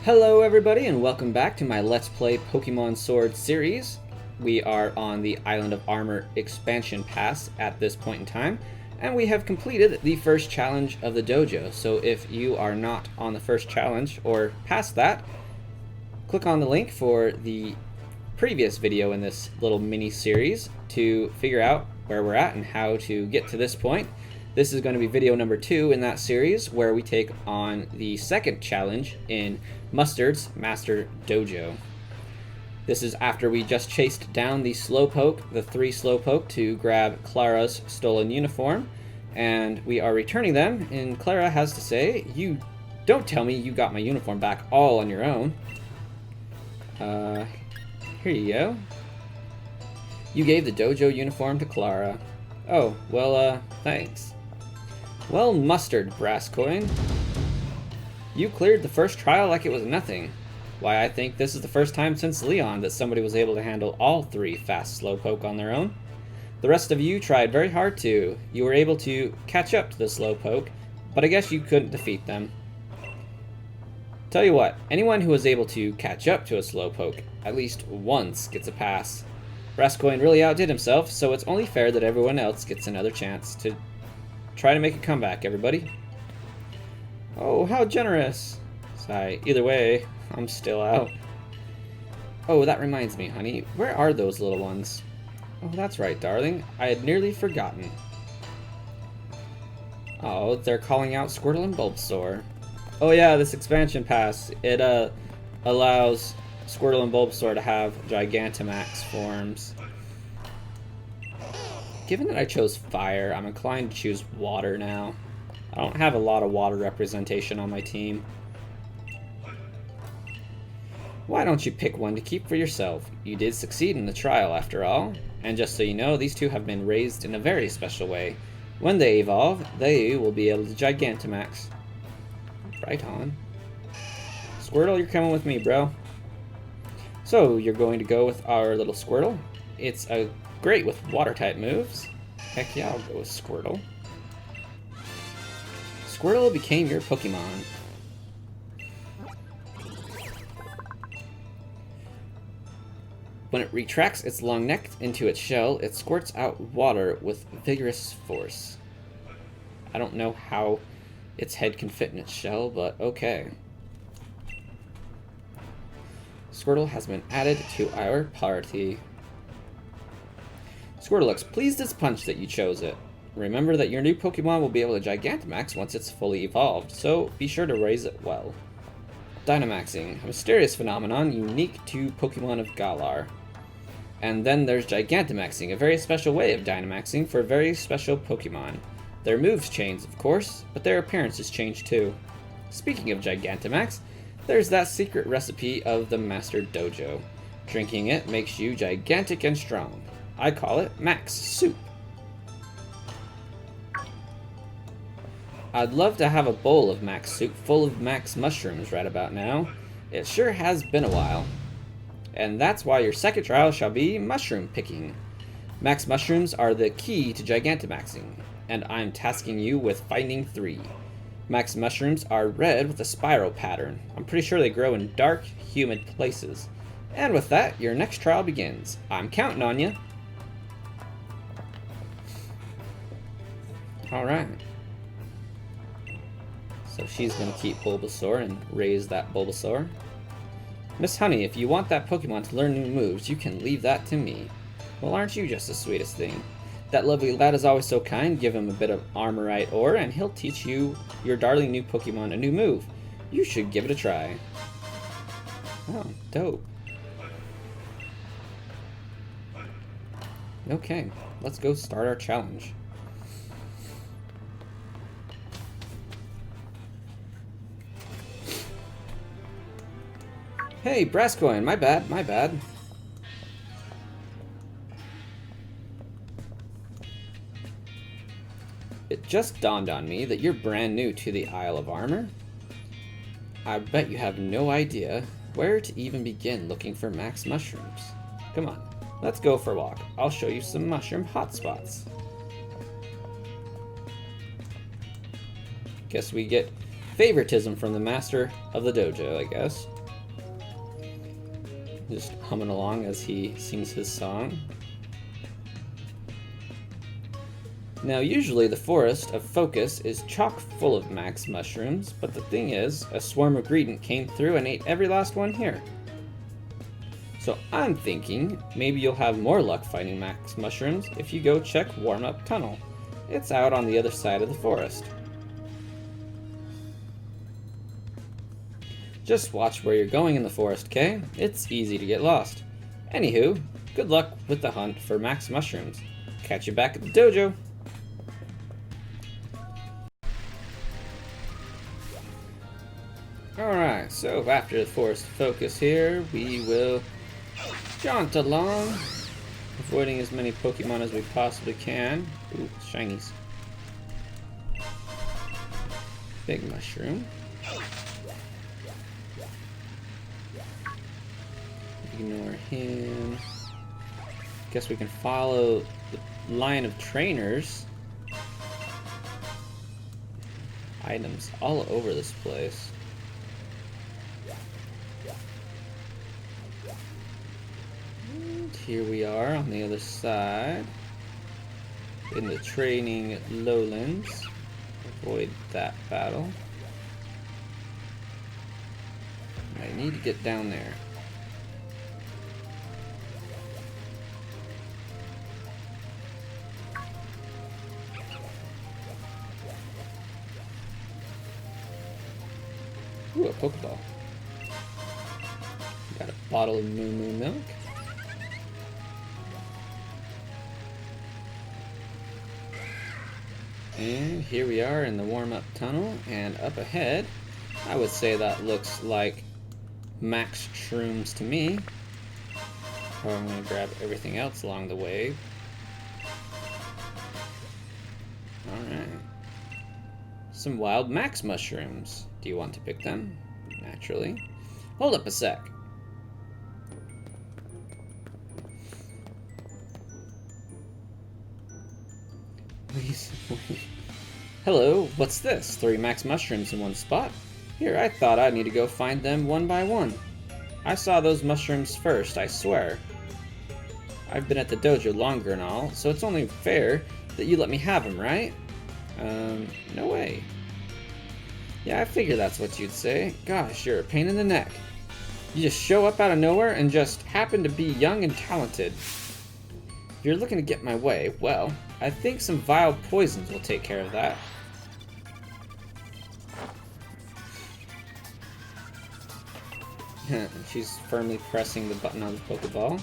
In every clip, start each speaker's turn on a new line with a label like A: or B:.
A: Hello everybody and welcome back to my Let's Play Pokemon Sword series. We are on the Island of Armor expansion pass at this point in time, and we have completed the first challenge of the dojo. So if you are not on the first challenge or past that, click on the link for the previous video in this little mini series to figure out where we're at and how to get to this point. This is going to be video number 2 in that series, where we take on the second challenge in Mustard's Master Dojo. This is after we just chased down the Slowpoke, the 3 Slowpoke, to grab Clara's stolen uniform, and we are returning them, and Clara has to say, "You don't tell me you got my uniform back all on your own." Here you go. You gave the dojo uniform to Clara. Oh, well, thanks. Well, Mustard, Brass Coin. You cleared the first trial like it was nothing. Why, I think this is the first time since Leon that somebody was able to handle all 3 fast Slowpoke on their own. The rest of you tried very hard too. You were able to catch up to the Slowpoke, but I guess you couldn't defeat them. Tell you what, anyone who was able to catch up to a Slowpoke at least once gets a pass. Brass Coin really outdid himself, so it's only fair that everyone else gets another chance to try to make a comeback, everybody. Oh, how generous. Sigh. Either way, I'm still out. Oh, that reminds me, honey. Where are those little ones? Oh, that's right, darling. I had nearly forgotten. Oh, they're calling out Squirtle and Bulbasaur. Oh yeah, this expansion pass, it allows Squirtle and Bulbasaur to have Gigantamax forms. Given that I chose fire, I'm inclined to choose water now. I don't have a lot of water representation on my team. Why don't you pick one to keep for yourself? You did succeed in the trial after all. And just so you know, these 2 have been raised in a very special way. When they evolve, they will be able to Gigantamax. Right on. Squirtle, you're coming with me, bro. So, you're going to go with our little Squirtle. It's great with water-type moves. Heck yeah, I'll go with Squirtle. Squirtle became your Pokemon. When it retracts its long neck into its shell, it squirts out water with vigorous force. I don't know how its head can fit in its shell, but okay. Squirtle has been added to our party. Squirtle looks pleased as punch that you chose it. Remember that your new Pokemon will be able to Gigantamax once it's fully evolved, so be sure to raise it well. Dynamaxing, a mysterious phenomenon unique to Pokemon of Galar. And then there's Gigantamaxing, a very special way of Dynamaxing for very special Pokemon. Their moves change, of course, but their appearances change too. Speaking of Gigantamax, there's that secret recipe of the Master Dojo. Drinking it makes you gigantic and strong. I call it Max Soup. I'd love to have a bowl of Max Soup full of Max Mushrooms right about now. It sure has been a while. And that's why your second trial shall be mushroom picking. Max Mushrooms are the key to Gigantamaxing, and I'm tasking you with finding 3. Max Mushrooms are red with a spiral pattern. I'm pretty sure they grow in dark, humid places. And with that, your next trial begins. I'm counting on you. Alright. So she's going to keep Bulbasaur and raise that Bulbasaur. Miss Honey, if you want that Pokemon to learn new moves, you can leave that to me. Well, aren't you just the sweetest thing? That lovely lad is always so kind. Give him a bit of Armorite ore, and he'll teach you, your darling new Pokemon, a new move. You should give it a try. Oh, dope. Okay, let's go start our challenge. Hey, Brass Coin, my bad, my bad. It just dawned on me that you're brand new to the Isle of Armor. I bet you have no idea where to even begin looking for Max Mushrooms. Come on, let's go for a walk. I'll show you some mushroom hotspots. Guess we get favoritism from the master of the dojo, I guess. Just humming along as he sings his song. Now, usually the forest of Focus is chock full of max mushrooms, but the thing is, a swarm of Greedent came through and ate every last one here. So I'm thinking maybe you'll have more luck finding max mushrooms if you go check Warm-Up Tunnel. It's out on the other side of the forest. Just watch where you're going in the forest, Kay? It's easy to get lost. Anywho, good luck with the hunt for max mushrooms. Catch you back at the dojo! Alright, so after the forest focus here, we will jaunt along, avoiding as many Pokemon as we possibly can. Ooh, shinies. Big mushroom. Ignore him. Guess we can follow the line of trainers. Items all over this place. And here we are on the other side. In the training lowlands. Avoid that battle. I need to get down there. Ooh, a Pokeball. Got a bottle of Moo Moo milk. And here we are in the warm-up tunnel, and up ahead, I would say that looks like max shrooms to me. Oh, I'm gonna grab everything else along the way. Alright. Some wild max mushrooms. Do you want to pick them? Naturally. Hold up a sec. Please. Hello, what's this? 3 max mushrooms in one spot? Here, I thought I'd need to go find them one by one. I saw those mushrooms first, I swear. I've been at the dojo longer and all, so it's only fair that you let me have them, right? No way. Yeah, I figured that's what you'd say. Gosh, you're a pain in the neck. You just show up out of nowhere and just happen to be young and talented. If you're looking to get my way, well, I think some vile poisons will take care of that. She's firmly pressing the button on the Pokeball.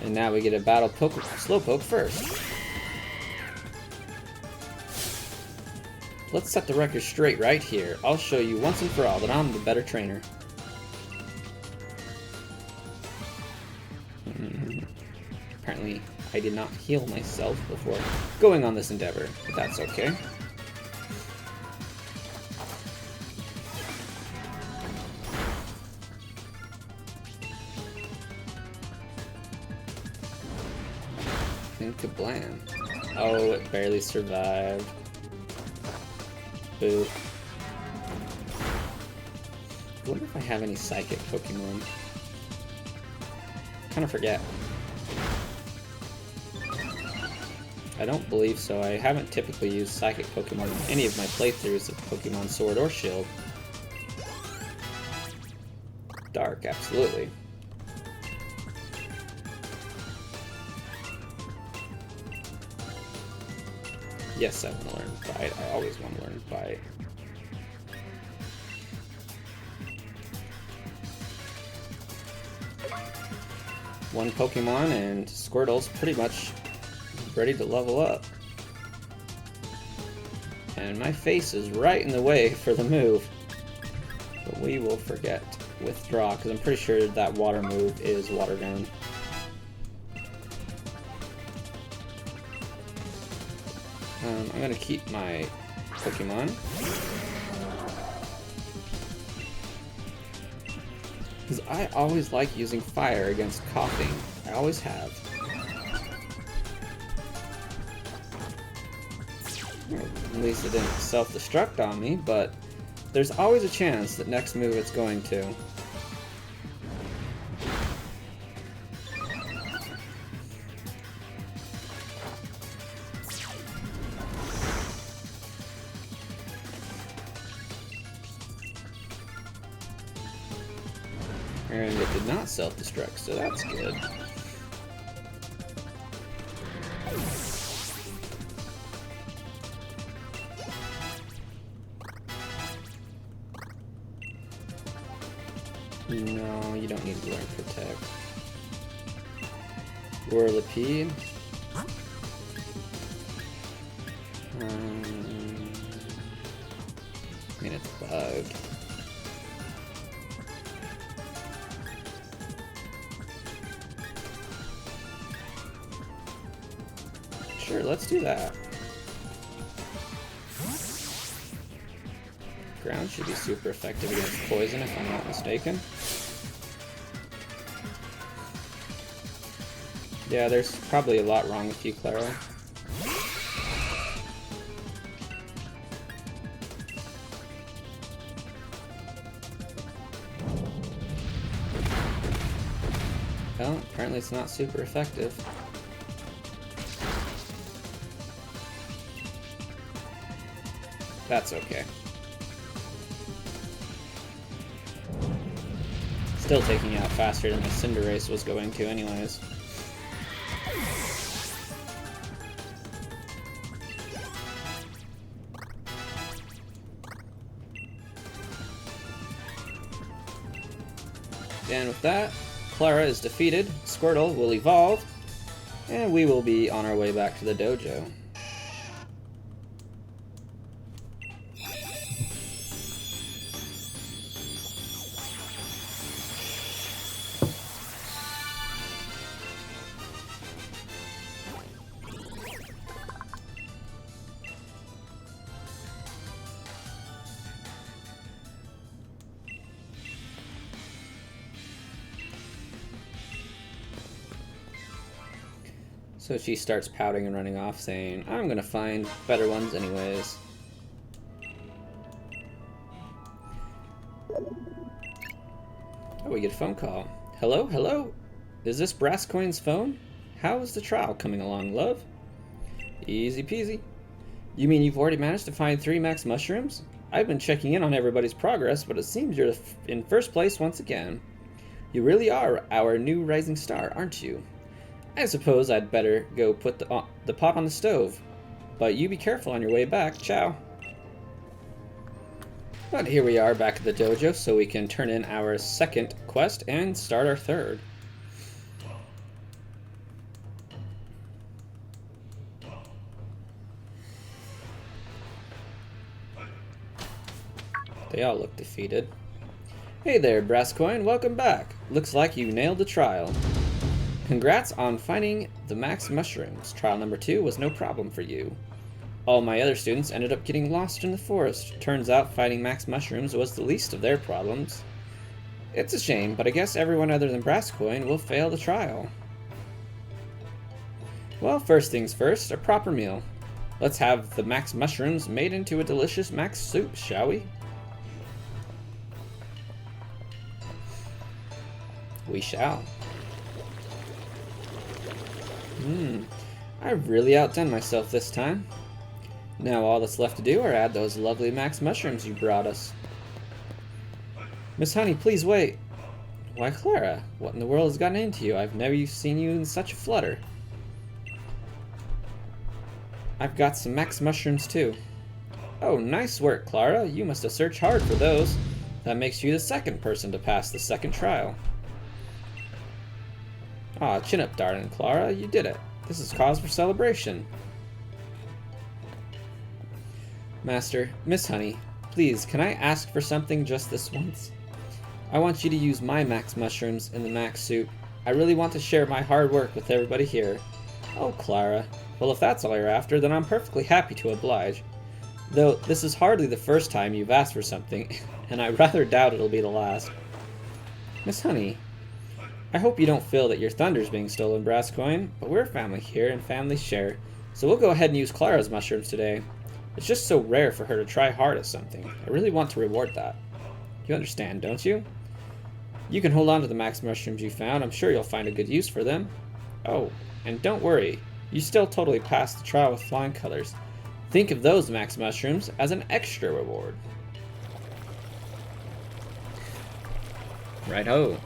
A: And now we get a battle Slowpoke first. Let's set the record straight right here. I'll show you once and for all that I'm the better trainer. Apparently, I did not heal myself before going on this endeavor, but that's okay. And kablam. Oh, it barely survived. Boo. I wonder if I have any psychic Pokemon. Kind of forget. I don't believe so. I haven't typically used psychic Pokemon in any of my playthroughs of Pokemon Sword or Shield. Dark, absolutely. Yes, I want to learn Bite. I always want to learn Bite. One Pokemon and Squirtle's pretty much ready to level up. And my face is right in the way for the move. But we will forget Withdraw, because I'm pretty sure that water move is Water Gun. I'm gonna keep my Pokemon. Because I always like using fire against coughing. I always have. Well, at least it didn't self-destruct on me, but there's always a chance that next move it's going to. And it did not self-destruct, so that's good. No, you don't need to learn Protect. Whirlipede. I mean, it's bugged. Sure, let's do that. Ground should be super effective against poison if I'm not mistaken. Yeah, there's probably a lot wrong with you, Clara. Well, apparently it's not super effective. That's okay. Still taking out faster than the Cinderace was going to anyways. And with that, Clara is defeated, Squirtle will evolve, and we will be on our way back to the dojo. So she starts pouting and running off, saying, I'm gonna find better ones anyways. Oh, we get a phone call. Hello, hello? Is this Brasscoin's phone? How is the trial coming along, love? Easy peasy. You mean you've already managed to find 3 max mushrooms? I've been checking in on everybody's progress, but it seems you're in first place once again. You really are our new rising star, aren't you? I suppose I'd better go put the pot on the stove. But you be careful on your way back. Ciao. But here we are back at the dojo, so we can turn in our second quest and start our third. They all look defeated. Hey there, Brasscoin, welcome back. Looks like you nailed the trial. Congrats on finding the max mushrooms. Trial number 2 was no problem for you. All my other students ended up getting lost in the forest. Turns out finding max mushrooms was the least of their problems. It's a shame, but I guess everyone other than Brasscoin will fail the trial. Well, first things first, a proper meal. Let's have the max mushrooms made into a delicious max soup, shall we? We shall. I've really outdone myself this time. Now all that's left to do are add those lovely max mushrooms you brought us. Miss Honey, please wait. Why, Clara, what in the world has gotten into you? I've never seen you in such a flutter. I've got some max mushrooms too. Oh, nice work, Clara. You must have searched hard for those. That makes you the second person to pass the second trial. Aw, chin up, darling Clara, you did it. This is cause for celebration. Master, Miss Honey, please, can I ask for something just this once? I want you to use my max mushrooms in the max soup. I really want to share my hard work with everybody here. Oh, Clara. Well, if that's all you're after, then I'm perfectly happy to oblige. Though this is hardly the first time you've asked for something, and I rather doubt it'll be the last. Miss Honey, I hope you don't feel that your thunder's being stolen, Brasscoin, but we're family here and families share, so we'll go ahead and use Clara's mushrooms today. It's just so rare for her to try hard at something. I really want to reward that. You understand, don't you? You can hold on to the max mushrooms you found. I'm sure you'll find a good use for them. Oh, and don't worry. You still totally passed the trial with flying colors. Think of those max mushrooms as an extra reward. Right-ho.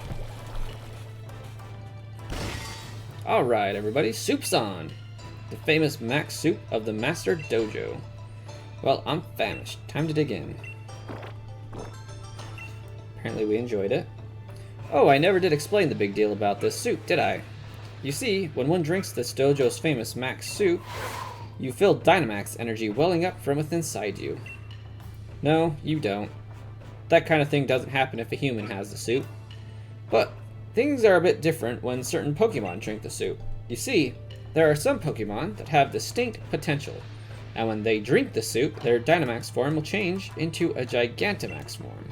A: Alright, everybody, soup's on! The famous max soup of the Master Dojo. Well, I'm famished. Time to dig in. Apparently we enjoyed it. Oh, I never did explain the big deal about this soup, did I? You see, when one drinks this dojo's famous max soup, you feel Dynamax energy welling up from within inside you. No, you don't. That kind of thing doesn't happen if a human has the soup. But things are a bit different when certain Pokemon drink the soup. You see, there are some Pokemon that have distinct potential, and when they drink the soup, their Dynamax form will change into a Gigantamax form.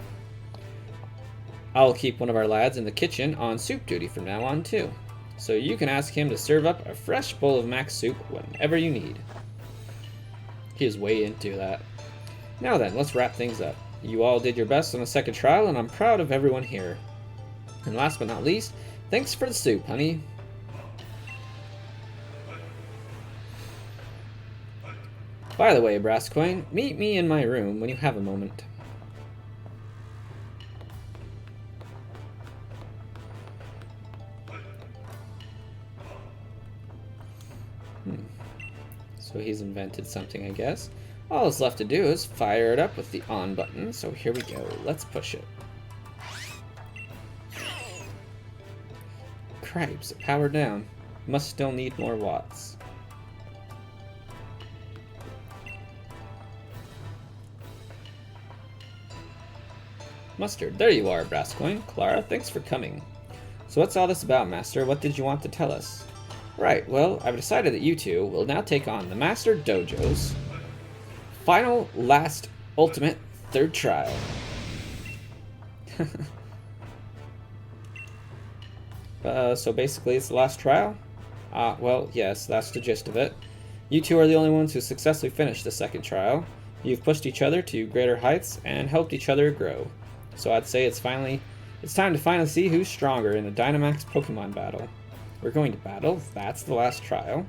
A: I'll keep one of our lads in the kitchen on soup duty from now on too, so you can ask him to serve up a fresh bowl of max soup whenever you need. He is way into that. Now then, let's wrap things up. You all did your best on the second trial, and I'm proud of everyone here. And last but not least, thanks for the soup, honey. By the way, Brasscoin, meet me in my room when you have a moment. So he's invented something, I guess. All that's left to do is fire it up with the on button, so here we go. Let's push it. Cripes, it powered down. Must still need more watts. Mustard, there you are, Brasscoin. Clara, thanks for coming. So what's all this about, Master? What did you want to tell us? Right, well, I've decided that you two will now take on the Master Dojo's final, last, ultimate, third trial. So basically it's the last trial? Well, yes, that's the gist of it. You two are the only ones who successfully finished the second trial. You've pushed each other to greater heights and helped each other grow. So I'd say it's time to finally see who's stronger in the Dynamax Pokemon battle. We're going to battle, that's the last trial.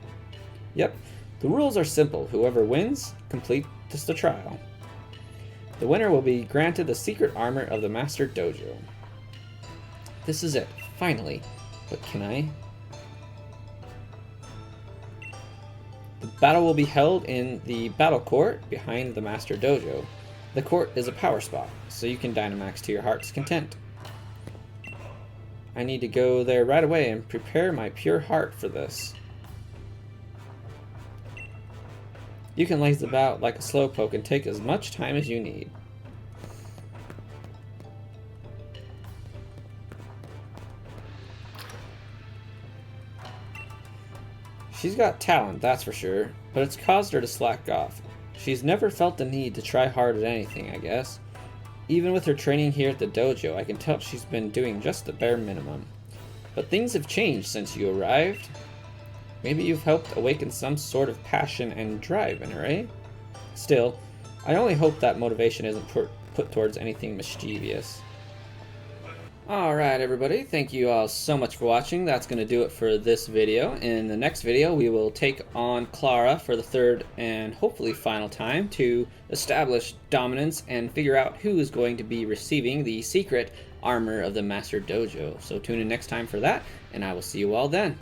A: Yep, the rules are simple. Whoever wins, completes the trial. The winner will be granted the secret armor of the Master Dojo. This is it, finally. But can I? The battle will be held in the battle court behind the Master Dojo. The court is a power spot, so you can Dynamax to your heart's content. I need to go there right away and prepare my pure heart for this. You can laze about like a slowpoke and take as much time as you need. She's got talent, that's for sure, but it's caused her to slack off. She's never felt the need to try hard at anything, I guess. Even with her training here at the dojo, I can tell she's been doing just the bare minimum. But things have changed since you arrived. Maybe you've helped awaken some sort of passion and drive in her, eh? Still, I only hope that motivation isn't put towards anything mischievous. Alright everybody, thank you all so much for watching. That's going to do it for this video. In the next video we will take on Clara for the third and hopefully final time to establish dominance and figure out who is going to be receiving the secret armor of the Master Dojo. So tune in next time for that, and I will see you all then.